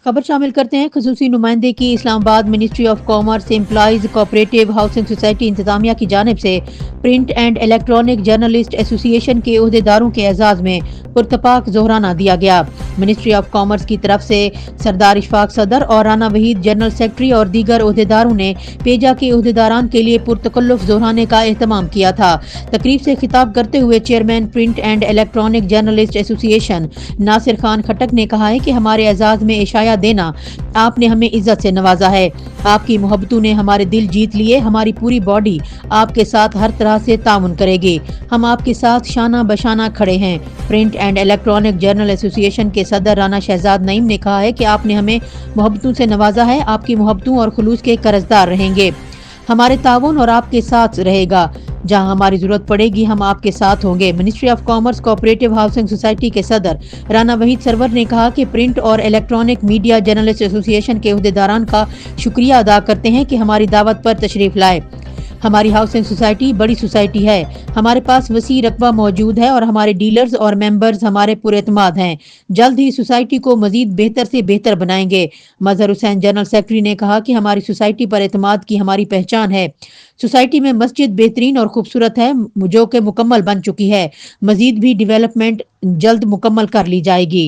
खबर शामिल करते हैं। खसूसी नुमाइंदे की इस्लाम आबाद ministry of commerce employees cooperative housing society इंतजामिया की जानिब से print and electronic journalist association के अहदेदारों के एजाज में पुरतपाक जोहराना दिया गया। मिनिस्ट्री ऑफ कॉमर्स की तरफ से सरदार इशफाक सदर और राना वहीद जनरल सेक्रेटरी और दीगर अहदेदारों ने पेजा के अहदेदारान के लिए पुरतकल्लुफ जोहराने का एहतमाम किया था। तकरीब से खिताब करते हुए chairman print and electronic journalist association Nasir Khan Khattak ने कहा है कि हमारे एजाज में इशाया देना आपने हमें इज्जत से नवाजा है। आपकी मोहब्बतों ने हमारे दिल जीत लिए। हमारी पूरी बॉडी आपके साथ हर तरह से ताउन करेगी। हम आपके साथ शाना बशाना खड़े हैं। Print and electronic journal association के सदर राना शहजाद नईम ने कहा है कि आपने हमें मोहब्बतों से नवाजा है। आपकी मोहब्बतों और खुलूस के कर्जदार रहेंगे। हमारे ताउन और आपके साथ रहेगा। जहां हमारी जरूरत पड़ेगी हम आपके साथ होंगे। Ministry of commerce cooperative housing society के सदर राना वहीद सरवर ने कहा कि प्रिंट और इलेक्ट्रॉनिक मीडिया जर्नलिस्ट एसोसिएशन के अहदेदारान का शुक्रिया अदा करते हैं कि हमारी दावत पर तशरीफ लाए। हमारी हाउसिंग सोसाइटी बड़ी सोसाइटी है। हमारे पास वसी रकबा मौजूद है और हमारे डीलर्स और मेंबर्स हमारे पुरएतमाद हैं। जल्द ही सोसाइटी को मजीद बेहतर से बेहतर बनाएंगे। मजहर हुसैन जनरल सेक्रेटरी ने कहा कि हमारी सोसाइटी पर एतमाद की हमारी पहचान है। सोसाइटी में मस्जिद बेहतरीन और खूबसूरत है जो कि मुकम्मल बन चुकी है। मजीद भी डेवलपमेंट जल्द मुकम्मल कर ली जाएगी।